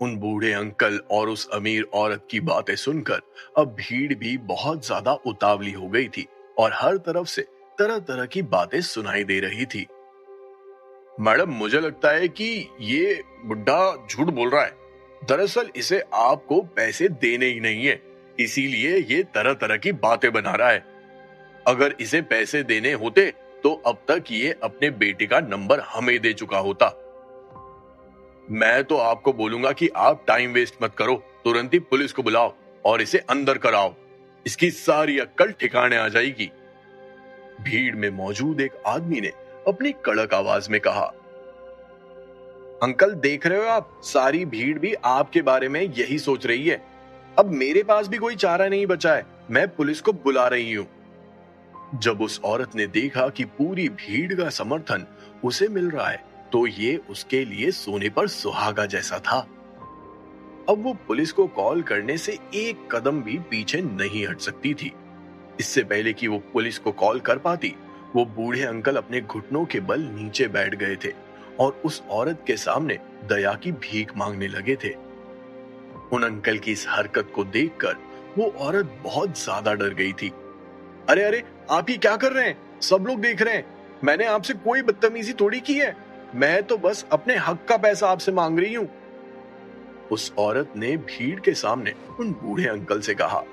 उन बूढ़े अंकल और उस अमीर औरत की बातें सुनकर अब भीड़ भी बहुत ज्यादा उतावली हो गई थी और हर तरफ से तरह तरह की बातें सुनाई दे रही थी। मैडम, मुझे लगता है कि ये बुड्ढा झूठ बोल रहा है। दरअसल इसे आपको पैसे देने ही नहीं है, इसीलिए ये तरह तरह की बातें बना रहा है। अगर इसे पैसे देने होते तो अब तक ये अपने बेटे का नंबर हमें दे चुका होता। मैं तो आपको बोलूंगा कि आप टाइम वेस्ट मत करो, तुरंत ही पुलिस को बुलाओ और इसे अंदर कराओ। इसकी सारी अक्ल ठिकाने आ जाएगी। भीड़ में मौजूद एक आदमी ने अपनी कड़क आवाज में कहा। अंकल, देख रहे हो आप, सारी भीड़ भी आपके बारे में यही सोच रही है। अब मेरे पास भी कोई चारा नहीं बचा है, मैं पुलिस को बुला रही हूँ। जब उस औरत ने देखा कि पूरी भीड़ का समर्थन उसे मिल रहा है तो ये उसके लिए सोने पर सुहागा जैसा था। अब वो पुलिस को कॉल करने से एक कदम भी पीछे नहीं हट सकती थी। इससे पहले कि वो पुलिस को कॉल कर पाती, वो बूढ़े अंकल अपने घुटनों के बल नीचे बैठ गए थे और उस औरत के सामने दया की भीख मांगने लगे थे। उन अंकल की इस हरकत को देखकर वो औरत बहुत ज्यादा डर गई थी। अरे अरे, आप ही क्या कर रहे हैं? सब लोग देख रहे हैं। मैंने आपसे कोई बदतमीजी थोड़ी की है। मैं तो बस अपने हक का पैसा आपसे मांग रही हूँ। उस औरत ने भीड़ के सामने उन बूढ़े अंकल से कहा,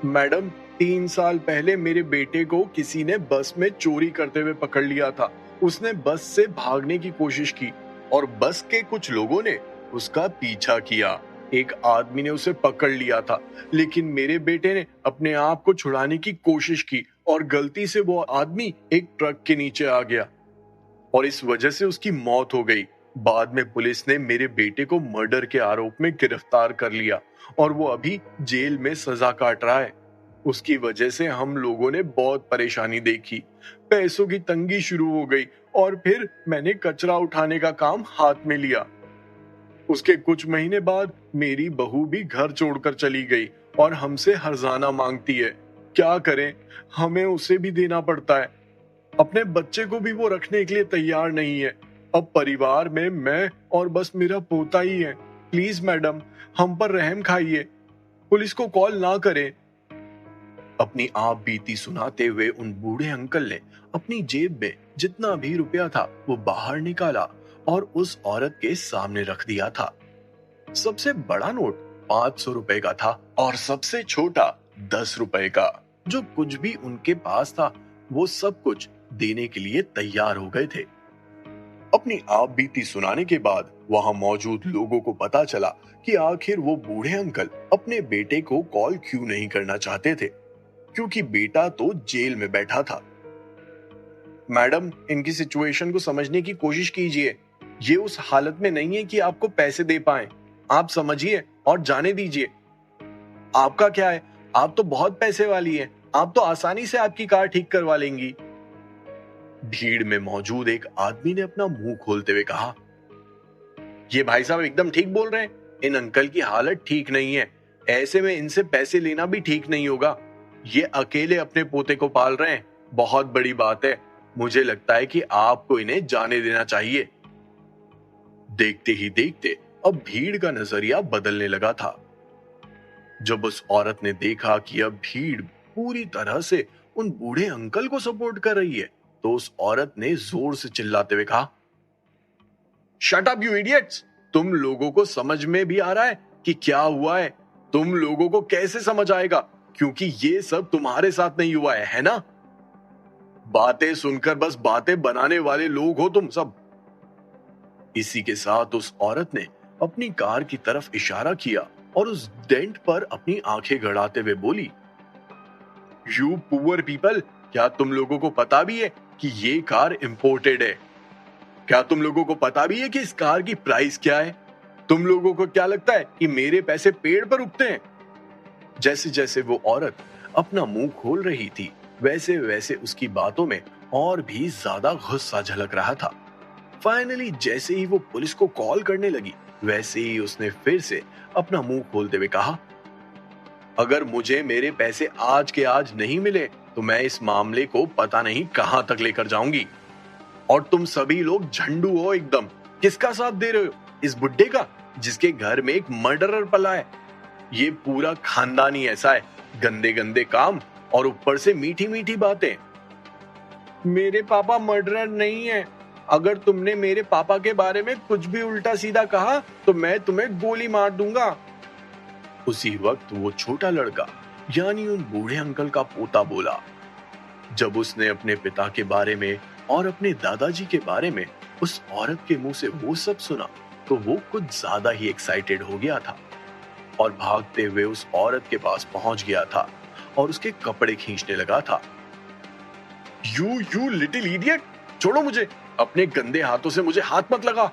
मैडम, 3 साल पहले मेरे बेटे को किसी ने बस में चोरी करते हुए पकड़ लिया था। उसने बस से भागने की कोशिश की और बस के कुछ लोगों ने उसका पीछा किया। एक आदमी ने उसे पकड़ लिया था, लेकिन मेरे बेटे ने अपने आप को छुड़ाने की कोशिश की और गलती से वो आदमी एक ट्रक के नीचे आ गया और इस वजह से उसकी मौत हो गई। बाद में पुलिस ने मेरे बेटे को मर्डर के आरोप में गिरफ्तार कर लिया और वो अभी जेल में सजा काट रहा है। उसकी वजह से हम लोगों ने बहुत परेशानी देखी, पैसों की तंगी शुरू हो गई और फिर मैंने कचरा उठाने का काम हाथ में लिया। उसके कुछ महीने बाद मेरी बहू भी घर छोड़कर चली गई और हमसे हर्जाना मांगती है। क्या करें, हमें उसे भी देना पड़ता है। अपने बच्चे को भी वो रखने के लिए तैयार नहीं है। अब परिवार में मैं और बस मेरा पोता ही है। प्लीज मैडम, हम पर रहम खाइए, पुलिस को कॉल ना करें। अपनी आप बीती सुनाते हुए उन बूढ़े अंकल ने अपनी जेब में जितना भी रुपया था वो बाहर निकाला और उस औरत के सामने रख दिया था। सबसे बड़ा नोट 500 रुपए का था और सबसे छोटा 10 रुपए का। जो कुछ भी उनके पास था वो सब कुछ देने के लिए तैयार हो गए थे। अपनी आप बीती सुनाने के बाद वहां मौजूद लोगों को पता चला कि आखिर वो बूढ़े अंकल अपने बेटे को कॉल क्यों नहीं करना चाहते थे, क्योंकि बेटा तो जेल में बैठा था। मैडम, इनकी सिचुएशन को समझने की कोशिश कीजिए। ये उस हालत में नहीं है कि आपको पैसे दे पाए। आप समझिए और जाने दीजिए। आपका क्या है, आप तो बहुत पैसे वाली हैं। आप तो आसानी से आपकी कार ठीक करवा लेंगी। भीड़ में मौजूद एक आदमी ने अपना मुंह खोलते हुए कहा, ये भाई साहब एकदम ठीक बोल रहे हैं। इन अंकल की हालत ठीक नहीं है। ऐसे में इनसे पैसे लेना भी ठीक नहीं होगा। ये अकेले अपने पोते को पाल रहे हैं, बहुत बड़ी बात है। मुझे लगता है कि आपको इन्हें जाने देना चाहिए। देखते ही देखते अब भीड़ का नजरिया बदलने लगा था। जब उस औरत ने देखा कि अब भीड़ पूरी तरह से उन बूढ़े अंकल को सपोर्ट कर रही है तो उस औरत ने जोर से चिल्लाते हुए कहा, शट अप यू इडियट्स। तुम लोगों को समझ में भी आ रहा है कि क्या हुआ है? तुम लोगों को कैसे समझ आएगा, क्योंकि ये सब तुम्हारे साथ नहीं हुआ है ना? बातें सुनकर बस बातें बनाने वाले लोग हो तुम सब। इसी के साथ उस औरत ने अपनी कार की तरफ इशारा किया और उस डेंट पर अपनी आंखें गड़ाते हुए बोली, यू पुअर पीपल, क्या तुम लोगों को पता भी है कि ये कार इंपोर्टेड है? क्या तुम लोगों को पता भी है कि इस कार की प्राइस क्या है? तुम लोगों को क्या लगता है कि मेरे पैसे पेड़ पर उगते हैं? जैसे जैसे वो औरत अपना मुंह खोल रही थी वैसे वैसे उसकी बातों में और भी ज्यादा गुस्सा झलक रहा था। फाइनली जैसे ही वो पुलिस को कॉल करने लगी वैसे ही उसने फिर से अपना मुंह खोलते हुए कहा, अगर मुझे मेरे पैसे आज के आज नहीं मिले तो मैं इस मामले को पता नहीं कहां तक लेकर जाऊंगी। और तुम सभी लोग झंडू हो एकदम। किसका साथ दे रहे हो, इस बुड्ढे का जिसके घर में एक मर्डरर पला है। ये पूरा खानदान ही ऐसा है, गंदे गंदे काम और ऊपर से मीठी मीठी बातें। मेरे पापा मर्डरर नहीं है। अगर तुमने मेरे पापा के बारे में कुछ भी उल्टा सीधा कहा तो मैं तुम्हें गोली मार दूंगा। उसी वक्त वो छोटा लड़का यानी उन बूढ़े अंकल का पोता बोला। जब उसने अपने पिता के बारे में और अपने दादाजी के बारे में उस औरत के मुंह से वो सब सुना तो वो कुछ ज्यादा ही एक्साइटेड हो गया था और भागते हुए उस औरत के पास पहुंच गया था और उसके कपड़े खींचने लगा था। यू लिटिल इडियट, छोड़ो मुझे, अपने गंदे हाथों से मुझे हाथ मत लगा।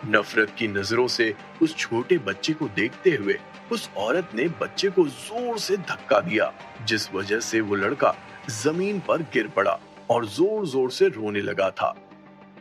नफरत की नजरों से उस छोटे बच्चे को देखते हुए उस औरत ने बच्चे को जोर से धक्का दिया, जिस वजह से वो लड़का जमीन पर गिर पड़ा और जोर जोर से रोने लगा था।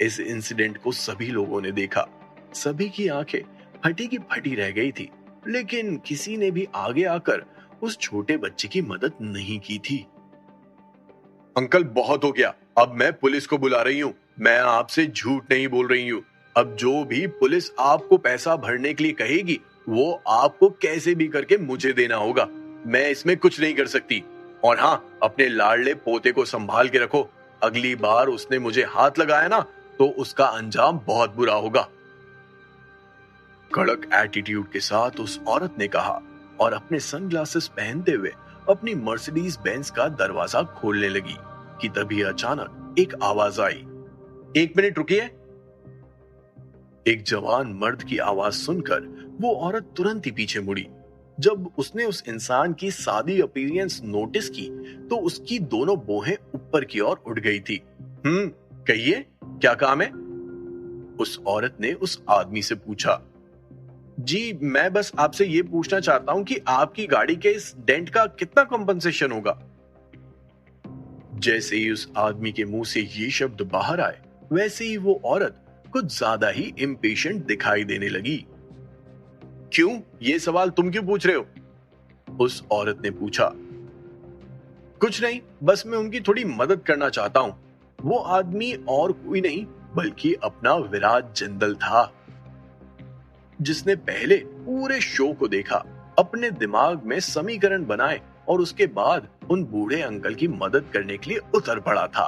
इस इंसिडेंट को सभी लोगों ने देखा। सभी की आंखें फटी की फटी रह गई थी, लेकिन किसी ने भी आगे आकर उस छोटे बच्चे की मदद नहीं की थी। अंकल बहुत हो गया, अब मैं पुलिस को बुला रही हूँ। मैं आपसे झूठ नहीं बोल रही हूँ। अब जो भी पुलिस आपको पैसा भरने के लिए कहेगी वो आपको कैसे भी करके मुझे देना होगा। मैं इसमें कुछ नहीं कर सकती। और हाँ, अपने लाडले पोते को संभाल के रखो। अगली बार उसने मुझे हाथ लगाया ना तो उसका अंजाम बहुत बुरा होगा। कड़क एटीट्यूड के साथ उस औरत ने कहा और अपने सनग्लासेस पहनते हुए अपनी मर्सिडीज बेंज का दरवाजा खोलने लगी कि तभी अचानक एक आवाज आई। 1 मिनट रुकिए। एक जवान मर्द की आवाज सुनकर वो औरत तुरंत ही पीछे मुड़ी। जब उसने उस इंसान की सादी अपीयरेंस नोटिस की तो उसकी दोनों भौहें ऊपर की ओर उठ गई थी। कहिए, क्या काम है? उस औरत ने उस आदमी से पूछा। जी, मैं बस आपसे ये पूछना चाहता हूं कि आपकी गाड़ी के इस डेंट का कितना कंपनसेशन होगा। जैसे ही उस आदमी के मुंह से ये शब्द बाहर आए वैसे ही वो औरत कुछ ज्यादा ही इम्पेशेंट दिखाई देने लगी। क्यों, ये सवाल तुम क्यों पूछ रहे हो? उस औरत ने पूछा। कुछ नहीं, बस मैं उनकी थोड़ी मदद करना चाहता हूं। वो आदमी और कोई नहीं बल्कि अपना विराज जिंदल था, जिसने पहले पूरे शो को देखा, अपने दिमाग में समीकरण बनाए और उसके बाद उन बूढ़े अंकल की मदद करने के लिए उतर पड़ा था।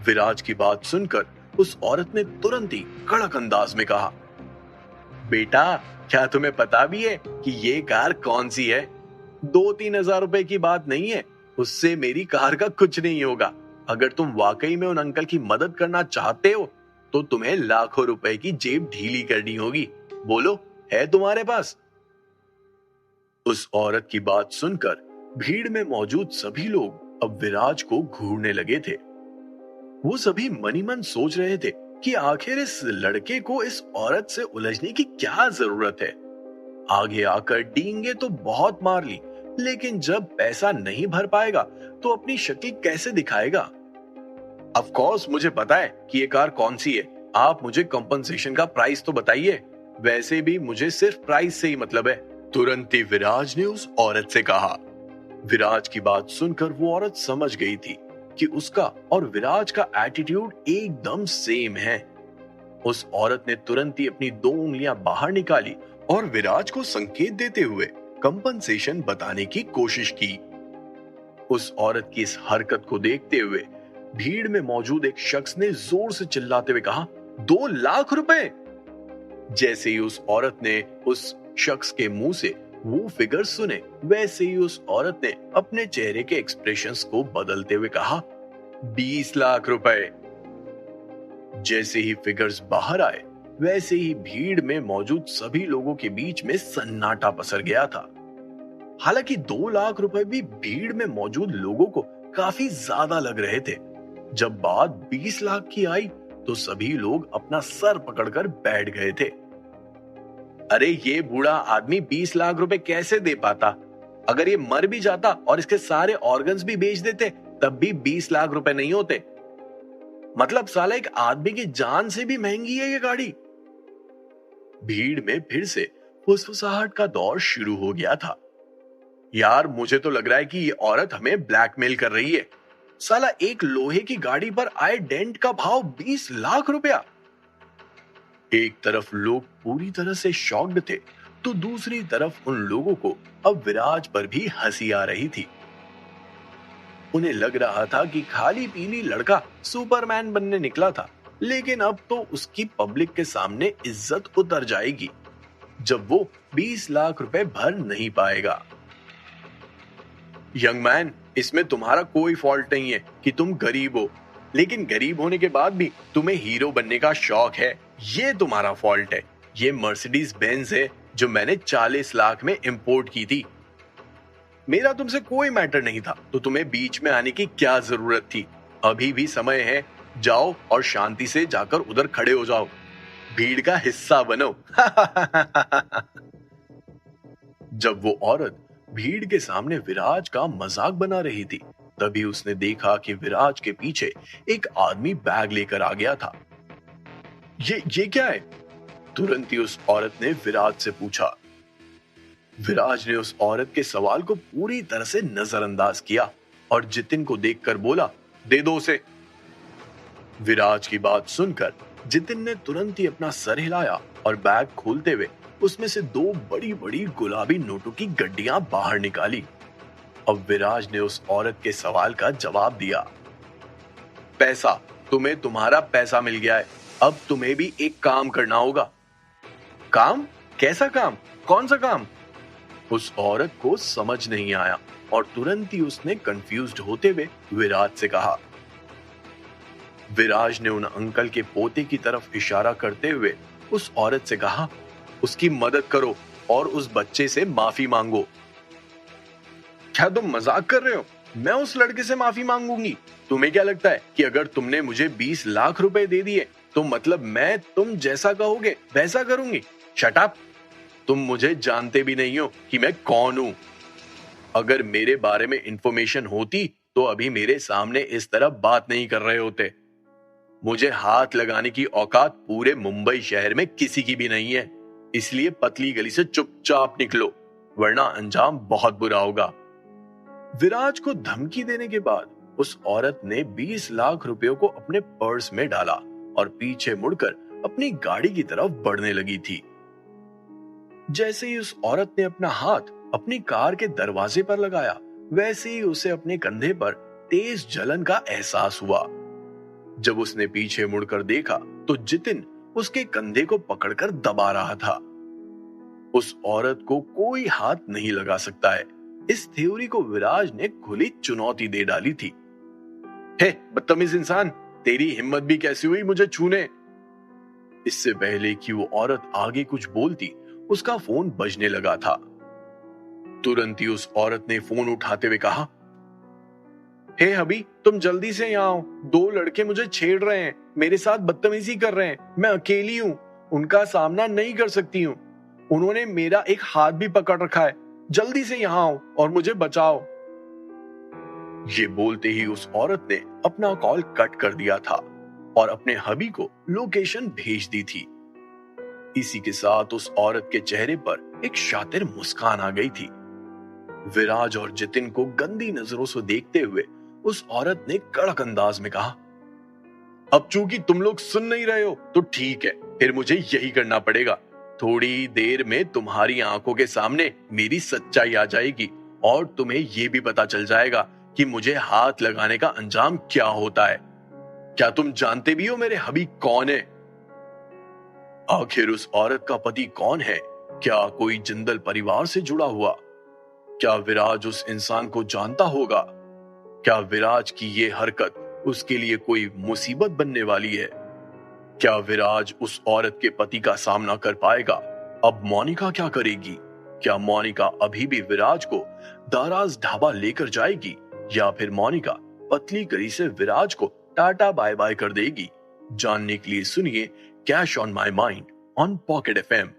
विराज की बात सुनकर उस औरत ने तुरंत ही कड़क अंदाज में कहा, बेटा, क्या तुम्हें पता भी है कि ये कार कौन सी है? 2-3 हजार रुपए की बात नहीं है, उससे मेरी कार का कुछ नहीं होगा। अगर तुम वाकई में उन अंकल की मदद करना चाहते हो तो तुम्हें लाखों रुपए की जेब ढीली करनी होगी। बोलो, है तुम्हारे पास? उस औरत की बात सुनकर भीड़ में मौजूद सभी लोग अब विराज को घूरने लगे थे। वो सभी मनी मन सोच रहे थे कि आखिर इस लड़के को इस औरत से उलझने की क्या जरूरत है। आगे आकर डींगे तो बहुत मार ली, लेकिन जब पैसा नहीं भर पाएगा तो अपनी शक्ल कैसे दिखाएगा? ऑफ कोर्स मुझे पता है कि ये कार कौन सी है। आप मुझे कंपनसेशन का प्राइस तो बताइए। वैसे भी मुझे सिर्फ प्राइस से ही मतलब है। तुरंत ही विराज ने उस औरत से कहा। विराज की बात सुनकर वो औरत समझ गई थी कि उसका और विराज का एटीट्यूड एकदम सेम है। उस औरत ने तुरंत ही अपनी 2 उंगलियां बाहर निकाली और विराज को संकेत देते हुए कंपनसेशन बताने की कोशिश की। उस औरत की इस हरकत को देखते हुए भीड़ में मौजूद एक शख्स ने जोर से चिल्लाते हुए कहा, 2 लाख रुपए। जैसे ही उस औरत ने उस शख्स के मुंह से वो फिगर सुने वैसे ही उस औरत ने अपने चेहरे के एक्सप्रेशंस को बदलते हुए कहा, 20 लाख रुपए। जैसे ही फिगर्स बाहर आए वैसे ही भीड़ में मौजूद सभी लोगों के बीच में सन्नाटा पसर गया था। हालांकि 2 लाख रुपए भी भीड़ में मौजूद लोगों को काफी ज्यादा लग रहे थे। जब बात 20 लाख की आई तो सभी लोग अपना सर पकड़कर बैठ गए थे। अरे ये बूढ़ा आदमी 20 लाख रुपए कैसे दे पाता? अगर ये मर भी जाता और इसके सारे ऑर्गन्स भी बेच देते तब भी 20 लाख रुपए नहीं होते। मतलब साला एक आदमी की जान से भी महंगी है ये गाड़ी। भीड़ में फिर से फुसफुसाहट का दौर शुरू हो गया था। यार, मुझे तो लग रहा है कि ये औरत हमें ब्लैकमेल कर रही है। साला एक लोहे की गाड़ी पर आए डेंट का भाव 20 लाख रुपया। एक तरफ लोग पूरी तरह से शॉक्ड थे, तो दूसरी तरफ उन लोगों को अब विराज पर भी हंसी आ रही थी। उन्हें लग रहा था कि खाली पीली लड़का सुपरमैन बनने निकला था, लेकिन अब तो उसकी पब्लिक के सामने इज्जत उतर जाएगी जब वो 20 लाख रुपए भर नहीं पाएगा। यंग मैन, इसमें तुम्हारा कोई फॉल्ट नहीं है कि तुम गरीब हो, लेकिन गरीब होने के बाद भी तुम्हें हीरो बनने का शौक है, ये तुम्हारा फॉल्ट है। ये मर्सिडीज बेंज है जो मैंने 40 लाख में इंपोर्ट की थी। मेरा तुमसे कोई मैटर नहीं था, तो तुम्हें बीच में आने की क्या जरूरत थी? अभी भी समय है, जाओ और शांति से जाकर उधर खड़े हो जाओ, भीड़ का हिस्सा बनो। जब वो औरत भीड़ के सामने विराज का मजाक बना रही थी, तभी उसने देखा कि विराज के पीछे एक आदमी बैग लेकर आ गया था। ये क्या है? तुरंत ही उस औरत ने विराज से पूछा। विराज ने उस औरत के सवाल को पूरी तरह से नजरअंदाज किया और जितिन को देखकर बोला, दे दो उसे। विराज की बात सुनकर जितिन ने तुरंत ही अपना सर हिलाया और बैग खोलते हुए उसमें से 2 बड़ी बड़ी गुलाबी नोटों की गड्डियां बाहर निकाली। अब विराज ने उस औरत के सवाल का जवाब दिया। पैसा, तुम्हें तुम्हारा पैसा मिल गया है, अब तुम्हें भी एक काम करना होगा। काम? कैसा काम? कौन सा काम? उस औरत को समझ नहीं आया और तुरंत ही उसने कंफ्यूज्ड होते हुए विराज से कहा। विराज ने उन अंकल के पोते की तरफ इशारा करते हुए उस औरत से कहा, उसकी मदद करो और उस बच्चे से माफी मांगो। क्या तुम मजाक कर रहे हो? मैं उस लड़के से माफी मांगूंगी? तुम्हें क्या लगता है कि अगर तुमने मुझे 20 लाख रुपए दे दिए तो मतलब मैं तुम जैसा कहोगे वैसा करूंगी? Shut up! तुम मुझे जानते भी नहीं हो कि मैं कौन हूं। अगर मेरे बारे में इंफॉर्मेशन होती तो अभी मेरे सामने इस तरह बात नहीं कर रहे होते। मुझे हाथ लगाने की औकात पूरे मुंबई शहर में किसी की भी नहीं है, इसलिए पतली गली से चुपचाप निकलो, वरना अंजाम बहुत बुरा होगा। विराज को धमकी देने के बाद उस औरत ने 20 लाख रुपयों को अपने पर्स में डाला और पीछे मुड़कर अपनी गाड़ी की तरफ बढ़ने लगी थी। जैसे ही उस औरत ने अपना हाथ अपनी कार के दरवाजे पर लगाया, वैसे ही उसे अपने कंधे पर तेज जलन का एहसास हुआ। जब उसने पीछे मुड़कर देखा तो जितिन उसके कंधे को पकड़कर दबा रहा था। उस औरत को कोई हाथ नहीं लगा सकता है, इस थ्योरी को विराज ने खुली चुनौती दे डाली थी। हे बदतमीज इंसान, तेरी हिम्मत भी कैसी हुई मुझे छूने? इससे पहले कि वो औरत आगे कुछ बोलती, उसका फोन बजने लगा था। तुरंत ही उस औरत ने फोन उठाते हुए कहा, हे हबी, तुम जल्दी से यहाँ आओ, 2 लड़के मुझे छेड़ रहे हैं, मेरे साथ बदतमीजी कर रहे हैं, मैं अकेली हूँ, उनका सामना नहीं कर सकती हूँ, उन्होंने मेरा एक हाथ भी पकड़ रखा है, जल्दी से यहाँ आओ और मुझे बचाओ। ये बोलते ही उस औरत ने अपना कॉल कट कर दिया था और अपने हबी को लोकेशन भेज दी थी। इसी के साथ उस औरत के चेहरे पर एक शातिर मुस्कान आ गई थी। विराज और जितिन को गंदी नजरों से देखते हुए उस औरत ने कड़क अंदाज में कहा, अब चूंकि तुम लोग सुन नहीं रहे हो तो ठीक है, फिर मुझे यही करना पड़ेगा। थोड़ी देर में तुम्हारी आंखों के सामने मेरी सच्चाई आ जाएगी और तुम्हें यह भी पता चल जाएगा कि मुझे हाथ लगाने का अंजाम क्या होता है। क्या तुम जानते भी हो मेरे हबी कौन है? आखिर उस औरत का पति कौन है? क्या कोई जिंदल परिवार से जुड़ा हुआ? क्या विराज उस इंसान को जानता होगा? क्या विराज की ये हरकत उसके लिए कोई मुसीबत बनने वाली है? क्या विराज उस औरत के पति का सामना कर पाएगा? अब मोनिका क्या करेगी? क्या मोनिका अभी भी विराज को दाराज ढाबा लेकर जाएगी या फिर मोनिका पतली गली से विराज को टाटा बाय बाय कर देगी? जानने के लिए सुनिए cash on my mind on pocket FM।